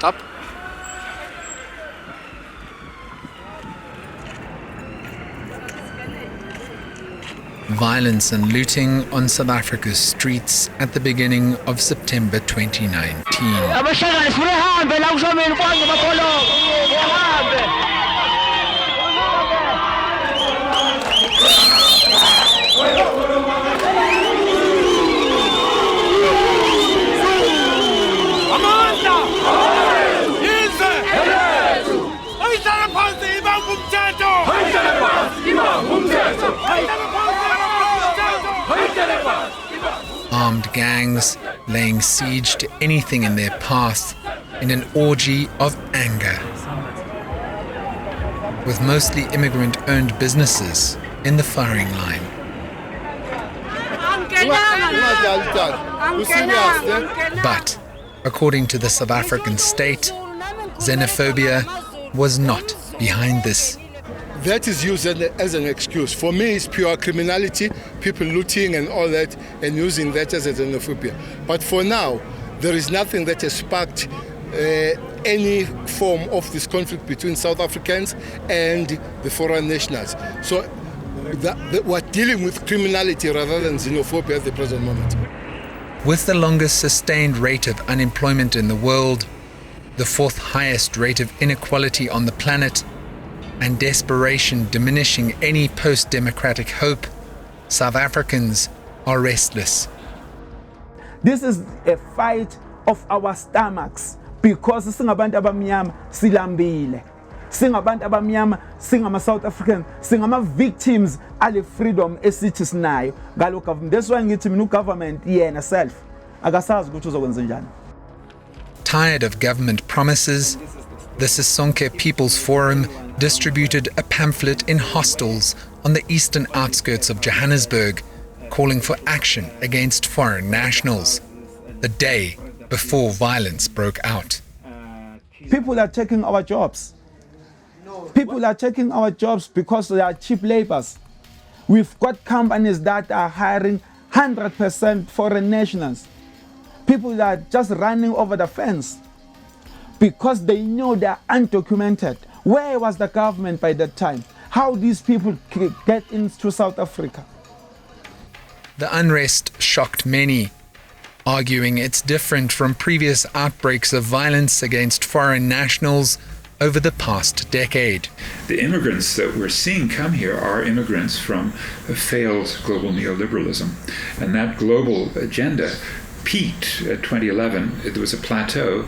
set up. Violence and looting on South Africa's streets at the beginning of September 2019. Armed gangs laying siege to anything in their path in an orgy of anger. With mostly immigrant-owned businesses in the firing line. But, according to the South African state, xenophobia was not behind this. That is used as an excuse. For me, it's pure criminality, people looting and all that, and using that as a xenophobia. But for now, there is nothing that has sparked any form of this conflict between South Africans and the foreign nationals. So we're dealing with criminality rather than xenophobia at the present moment. With the longest sustained rate of unemployment in the world, the fourth highest rate of inequality on the planet, and desperation diminishing any post-democratic hope, South Africans are restless. This is a fight of our stomachs because singabantu abamnyama silambile. Singabantu abamnyama, singama South African, singama victims ale freedom esithi sinayo ngalo government. That's why ngithi mina government yena self akasazi ukuthi uzokwenza njani. Tired of government promises, the Sisonke People's Forum distributed a pamphlet in hostels on the eastern outskirts of Johannesburg, calling for action against foreign nationals, the day before violence broke out. People are taking our jobs. People are taking our jobs because they are cheap laborers. We've got companies that are hiring 100% foreign nationals. People are just running over the fence because they know they are undocumented. Where was the government by that time? How these people get into South Africa? The unrest shocked many, arguing it's different from previous outbreaks of violence against foreign nationals over the past decade. The immigrants that we're seeing come here are immigrants from a failed global neoliberalism. And that global agenda peaked at 2011. There was a plateau.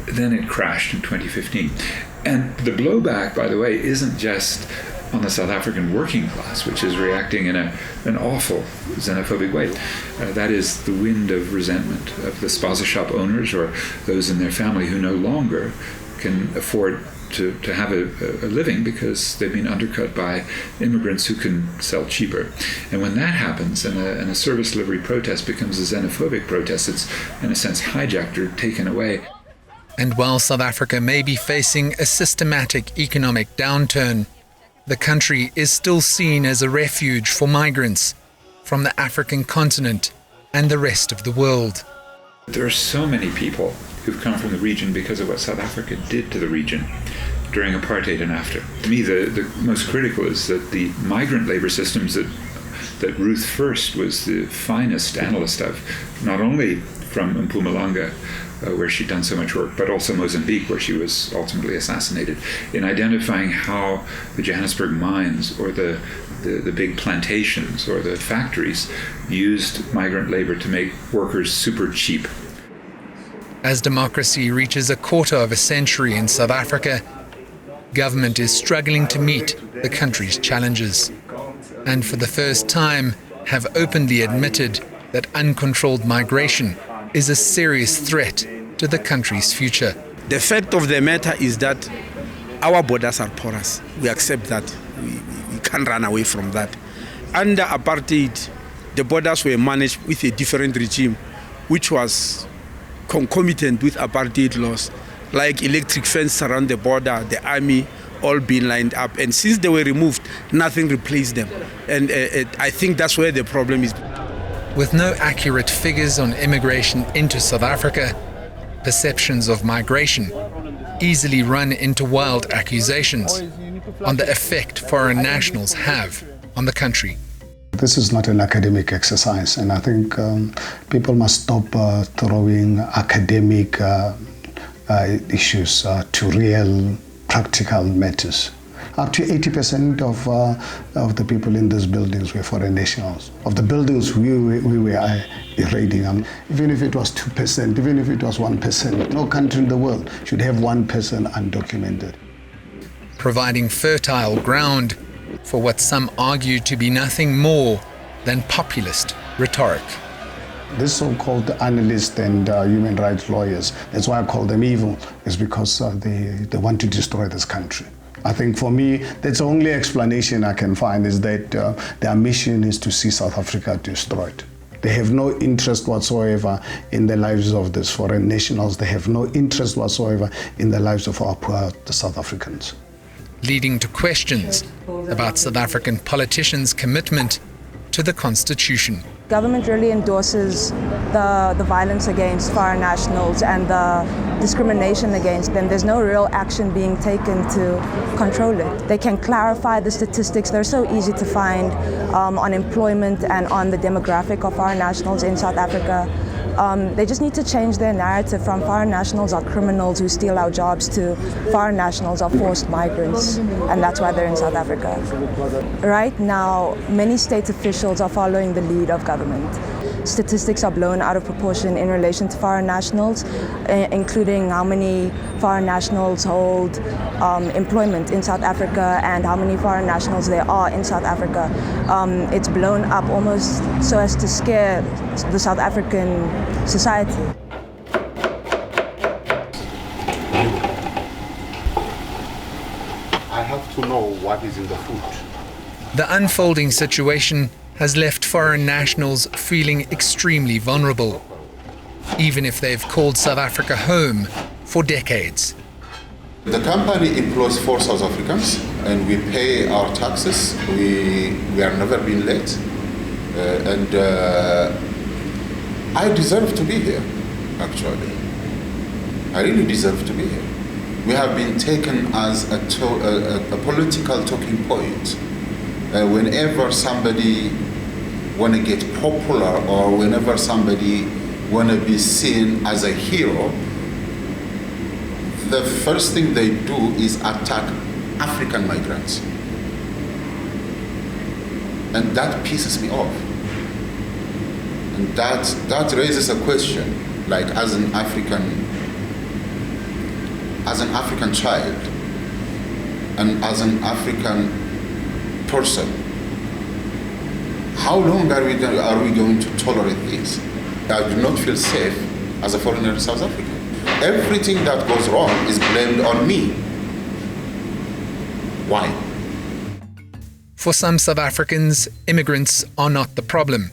Then it crashed in 2015. And the blowback, by the way, isn't just on the South African working class, which is reacting in an awful xenophobic way. That is the wind of resentment of the spaza shop owners or those in their family who no longer can afford to have a living because they've been undercut by immigrants who can sell cheaper. And when that happens and a service delivery protest becomes a xenophobic protest, it's in a sense hijacked or taken away. And while South Africa may be facing a systematic economic downturn, the country is still seen as a refuge for migrants from the African continent and the rest of the world. There are so many people who've come from the region because of what South Africa did to the region during apartheid and after. To me, the most critical is that the migrant labor systems that Ruth First was the finest analyst of, not only from Mpumalanga, where she'd done so much work, but also Mozambique, where she was ultimately assassinated, in identifying how the Johannesburg mines or the big plantations or the factories used migrant labor to make workers super cheap. As democracy reaches a quarter of a century in South Africa, government is struggling to meet the country's challenges, and for the first time have openly admitted that uncontrolled migration is a serious threat to the country's future. The fact of the matter is that our borders are porous. We accept that. We can't run away from that. Under apartheid, the borders were managed with a different regime, which was concomitant with apartheid laws, like electric fence around the border, the army, all being lined up. And since they were removed, nothing replaced them. And I think that's where the problem is. With no accurate figures on immigration into South Africa, perceptions of migration easily run into wild accusations on the effect foreign nationals have on the country. This is not an academic exercise, and I think people must stop throwing academic issues to real practical matters. Up to 80% of the people in these buildings were foreign nationals. Of the buildings we were raiding, even if it was 2%, even if it was 1%, no country in the world should have 1% undocumented. Providing fertile ground for what some argue to be nothing more than populist rhetoric. These so-called analysts and human rights lawyers, that's why I call them evil, is because they want to destroy this country. I think for me, that's the only explanation I can find, is that their mission is to see South Africa destroyed. They have no interest whatsoever in the lives of these foreign nationals. They have no interest whatsoever in the lives of our poor South Africans. Leading to questions about South African politicians' commitment to the Constitution. Government really endorses the violence against foreign nationals and the discrimination against them. There's no real action being taken to control it. They can clarify the statistics. They're so easy to find on employment and on the demographic of foreign nationals in South Africa. They just need to change their narrative from foreign nationals are criminals who steal our jobs to foreign nationals are forced migrants, and that's why they're in South Africa. Right now, many state officials are following the lead of government. Statistics are blown out of proportion in relation to foreign nationals, including how many foreign nationals hold employment in South Africa and how many foreign nationals there are in South Africa. It's blown up almost so as to scare the South African society. I have to know what is in the food. The unfolding situation has left foreign nationals feeling extremely vulnerable, even if they've called South Africa home for decades. The company employs 4 South Africans and we pay our taxes. We are never been late. And I deserve to be here, actually. I really deserve to be here. We have been taken as a political talking point. Whenever somebody want to get popular or whenever somebody want to be seen as a hero, the first thing they do is attack African migrants. And that pisses me off. And that raises a question, like as an African child and as an African person, how long are we going to tolerate this? I do not feel safe as a foreigner in South Africa. Everything that goes wrong is blamed on me. Why? For some South Africans, immigrants are not the problem,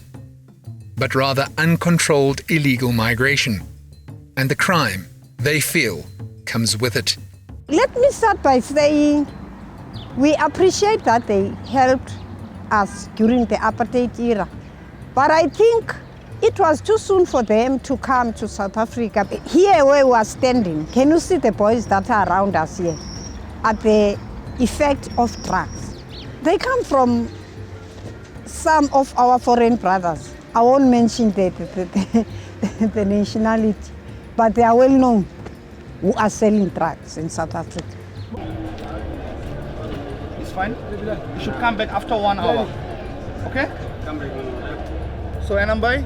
but rather uncontrolled illegal migration and the crime they feel comes with it. Let me start by saying we appreciate that they helped us during the apartheid era. But I think it was too soon for them to come to South Africa. Here where we are standing, can you see the boys that are around us here? At the effect of drugs. They come from some of our foreign brothers. I won't mention the nationality, but they are well known who are selling drugs in South Africa. Fine. You should come back after 1 hour. Okay? Come back. So, Anambai,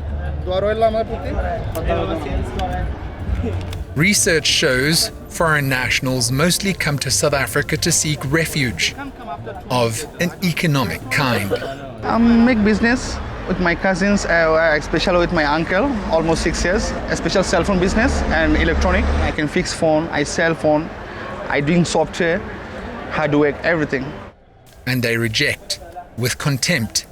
research shows foreign nationals mostly come to South Africa to seek refuge of an economic kind. Make business with my cousins, especially with my uncle, almost 6 years. A special cell phone business and electronic. I can fix phone, I sell phone, I doing software, hardware, everything. And they reject, with contempt,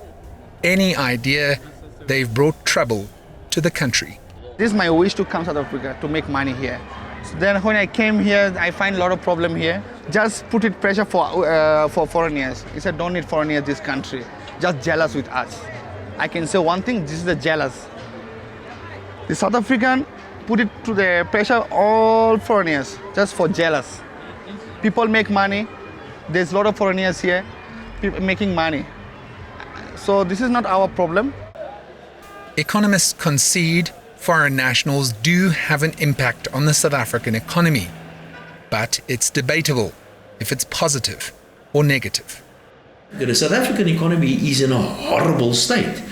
any idea they've brought trouble to the country. This is my wish to come to South Africa, to make money here. So then when I came here, I find a lot of problem here. Just put it pressure for foreigners. He said, don't need foreigners in this country. Just jealous with us. I can say one thing, this is the jealous. The South African put it to the pressure all foreigners, just for jealous. People make money. There's a lot of foreigners here people making money. So this is not our problem. Economists concede foreign nationals do have an impact on the South African economy, but it's debatable if it's positive or negative. The South African economy is in a horrible state,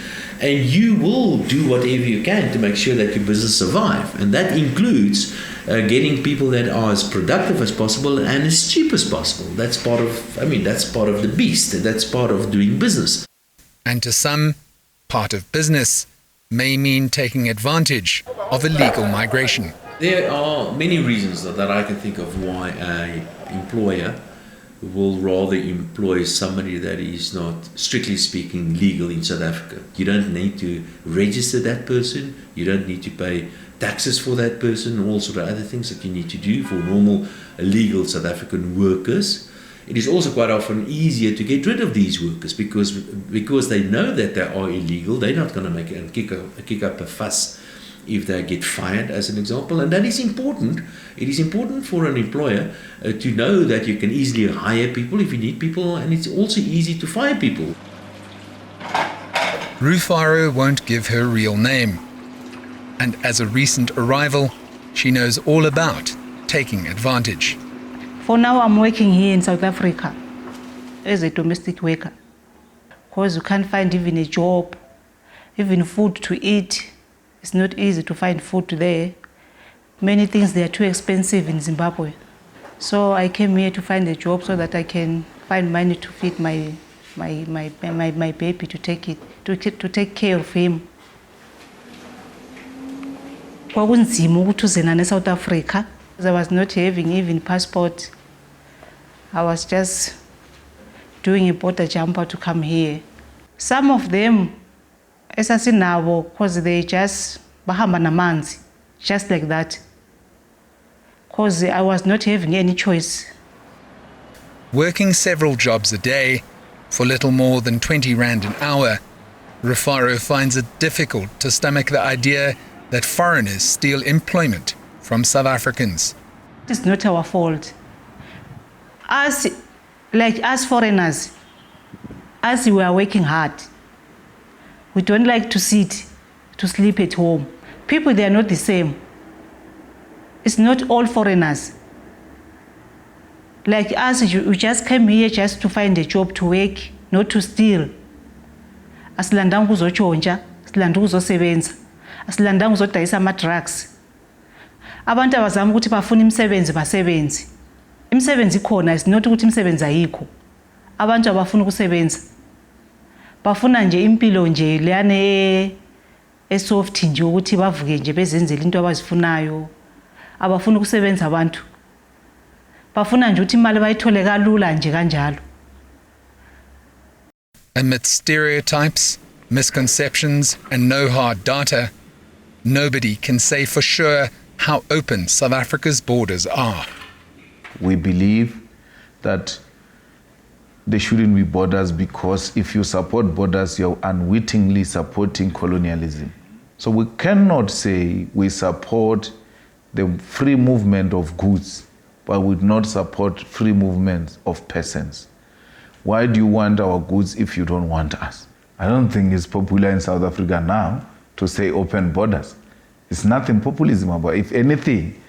and you will do whatever you can to make sure that your business survive, and that includes getting people that are as productive as possible and as cheap as possible. That's part of the beast. That's part of doing business. And to some, part of business may mean taking advantage of illegal migration. There are many reasons that I can think of why an employer will rather employ somebody that is not, strictly speaking, legal in South Africa. You don't need to register that person, you don't need to pay taxes for that person, all sort of other things that you need to do for normal legal South African workers. It is also quite often easier to get rid of these workers because they know that they are illegal. They're not going to make and kick up a fuss if they get fired, as an example. And that is important. It is important for an employer to know that you can easily hire people if you need people, and it's also easy to fire people. Rufaro won't give her real name. And as a recent arrival, she knows all about taking advantage. For now, I'm working here in South Africa as a domestic worker because you can't find even a job, even food to eat. It's not easy to find food there. Many things, they are too expensive in Zimbabwe. So I came here to find a job so that I can find money to feed my baby, to take care of him. Kwakunzima ukuthi uzena neSouth Africa. I was not having even passport. I was just doing a border jumper to come here. Some of them, esasinabo, because they just bahamba namanzi, just like that. Because I was not having any choice. Working several jobs a day for little more than 20 Rand an hour, Rufaro finds it difficult to stomach the idea that foreigners steal employment from South Africans. It's not our fault. As foreigners, as we are working hard, we don't like to sit, to sleep at home. People, they are not the same. It's not all foreigners. Like us, we just came here just to find a job to work, not to steal. Asilandanga ukuzotshontsha, asilanda ukuzosebenza, asilandanga ukuzodayisa ama-drugs. Abantu abazama ukuthi bafuna imisebenzi basebenzi. Imisebenzi ikhona, is not ukuthi imisebenzi ayikho. Abantu abafuna ukusebenza. Bafuna nje impilo nje leyane esoft nje ukuthi bavuke nje bezenzele into abazifunayo. Abafuna ukusebenza abantu. Bafuna nje ukuthi imali bayithole kalula nje kanjalo. Amidst stereotypes, misconceptions, and no hard data, nobody can say for sure how open South Africa's borders are. We believe that there shouldn't be borders because if you support borders, you're unwittingly supporting colonialism. So we cannot say we support the free movement of goods, but we do not support free movement of persons. Why do you want our goods if you don't want us? I don't think it's popular in South Africa now to say open borders. It's nothing populism about it. If anything,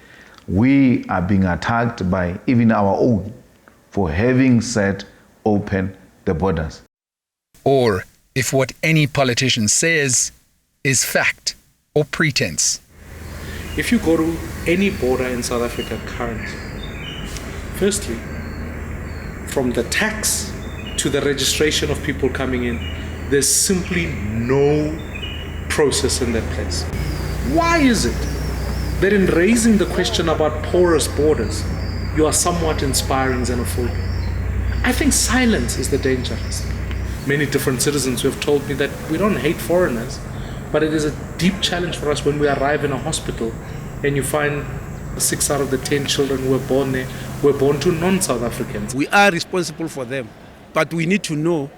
we are being attacked by even our own for having said open the borders. Or if what any politician says is fact or pretense. If you go to any border in South Africa currently, firstly, from the tax to the registration of people coming in, there's simply no process in that place. Why is it that in raising the question about porous borders, you are somewhat inspiring xenophobia? I think silence is the dangerous. Many different citizens who have told me that we don't hate foreigners, but it is a deep challenge for us when we arrive in a hospital and you find 6 out of the 10 children who were born there were born to non-South Africans. We are responsible for them, but we need to know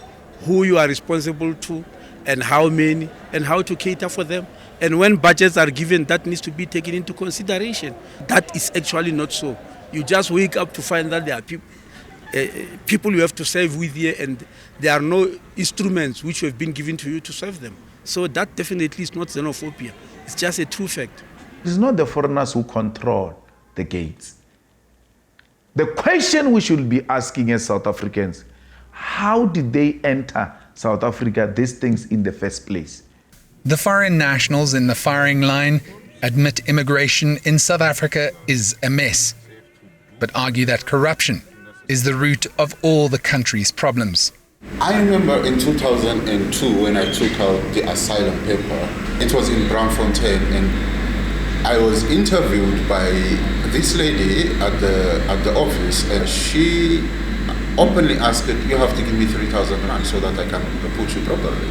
who you are responsible to and how many and how to cater for them And when budgets are given, that needs to be taken into consideration. That is actually not so. You just wake up to find that there are people you have to serve with here, and there are no instruments which have been given to you to serve them. So that definitely is not xenophobia. It's just a true fact. It's not the foreigners who control the gates. The question we should be asking as South Africans, how did they enter South Africa, these things, in the first place? The foreign nationals in the firing line admit immigration in South Africa is a mess, but argue that corruption is the root of all the country's problems. I remember in 2002 when I took out the asylum paper. It was in Braamfontein, and I was interviewed by this lady at the office, and she openly asked, you have to give me 3,000 rand so that I can put you properly.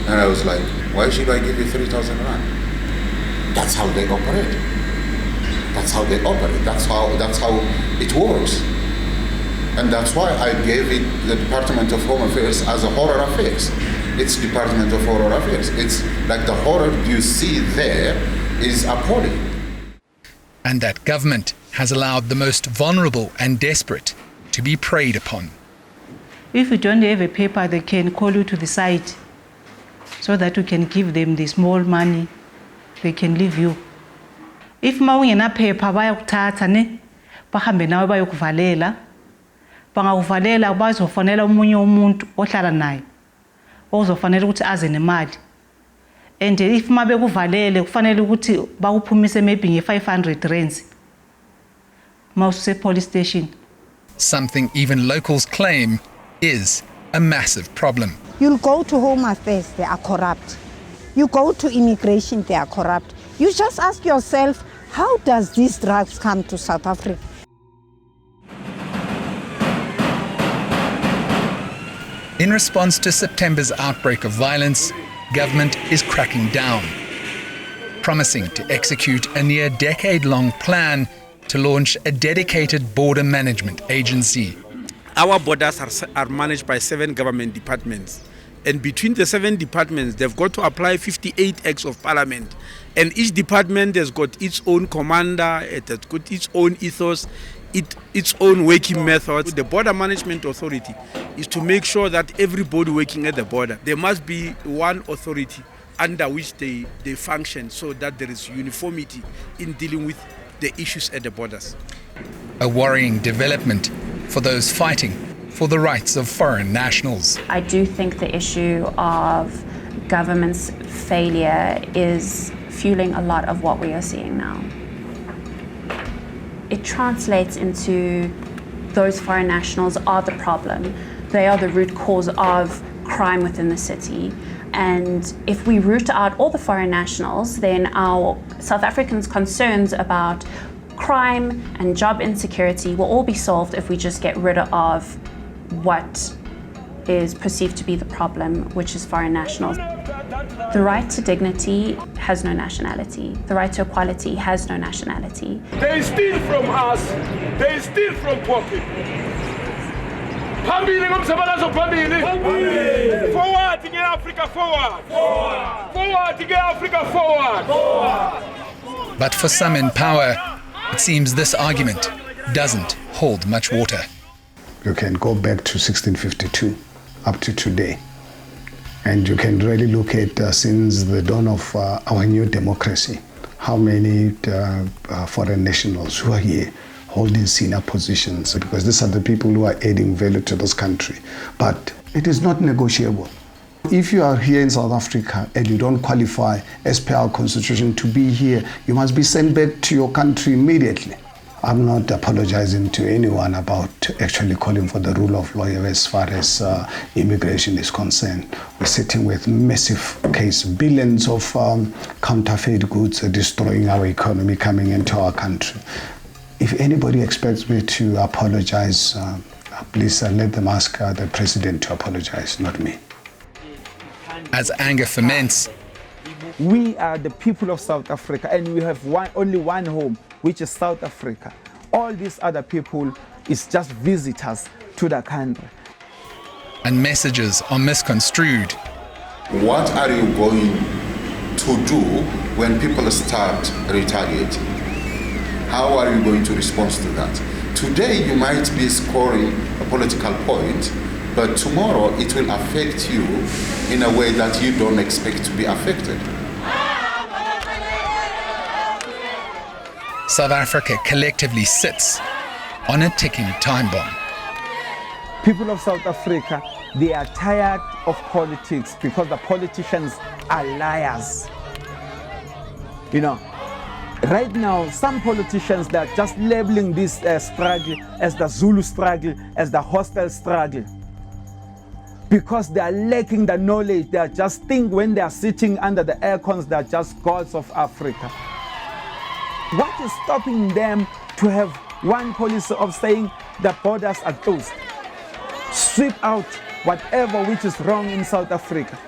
And I was like, why should I give you 3,000 rand? That's how they operate. That's how they operate. That's how it works. And that's why I gave it the Department of Home Affairs as a horror affairs. It's Department of Horror Affairs. It's like the horror you see there is appalling. And that government has allowed the most vulnerable and desperate to be preyed upon. If you don't have a paper, they can call you to the site so that you can give them the small money. They can leave you. If mawungena paper bayakuthatha ne bahambe nawe bayokuvalela. Bangakuvalela bazofonela umunye umuntu ohlala naye ozofanele ukuthi aze nemali. And if mabe kuvalele kufanele ukuthi bakuphumise maybe nge500 rands mawuse police station. Something even locals claim is a massive problem. You'll go to Home Affairs, they are corrupt. You go to immigration, they are corrupt. You just ask yourself, how does these drugs come to South Africa? In response to September's outbreak of violence, government is cracking down, promising to execute a near decade-long plan to launch a dedicated border management agency. Our borders are managed by 7 government departments. And between the 7 departments, they've got to apply 58 acts of parliament. And each department has got its own commander, it has got its own ethos, its own working methods. The Border Management Authority is to make sure that everybody working at the border, there must be one authority under which they function so that there is uniformity in dealing with the issues at the borders. A worrying development for those fighting for the rights of foreign nationals. I do think the issue of government's failure is fueling a lot of what we are seeing now. It translates into those foreign nationals are the problem. They are the root cause of crime within the city. And if we root out all the foreign nationals, then our South Africans' concerns about crime and job insecurity will all be solved if we just get rid of what is perceived to be the problem, which is foreign nationals. The right to dignity has no nationality. The right to equality has no nationality. They steal from us. They steal from poor people. Forward to get Africa forward. Forward to get Africa forward. But for some in power, it seems this argument doesn't hold much water. You can go back to 1652 up to today, and you can really look at since the dawn of our new democracy, how many foreign nationals who are here holding senior positions, because these are the people who are adding value to this country. But it is not negotiable. If you are here in South Africa and you don't qualify as per our constitution to be here, you must be sent back to your country immediately. I'm not apologizing to anyone about actually calling for the rule of law as far as immigration is concerned. We're sitting with massive case, billions of counterfeit goods destroying our economy coming into our country. If anybody expects me to apologize, please let them ask the president to apologize, not me. As anger ferments, we are the people of South Africa, and we have only one home, which is South Africa. All these other people is just visitors to the country. And messages are misconstrued. What are you going to to do when people start retaliating? How are you going to respond to that? Today you might be scoring a political point, but tomorrow it will affect you in a way that you don't expect to be affected. South Africa collectively sits on a ticking time bomb. People of South Africa, they are tired of politics because the politicians are liars. You know, right now, some politicians, they're just labeling this struggle as the Zulu struggle, as the hostile struggle. Because they are lacking the knowledge, they are just think when they are sitting under the air cons, they are just gods of Africa. What is stopping them to have one policy of saying the borders are closed? Sweep out whatever which is wrong in South Africa.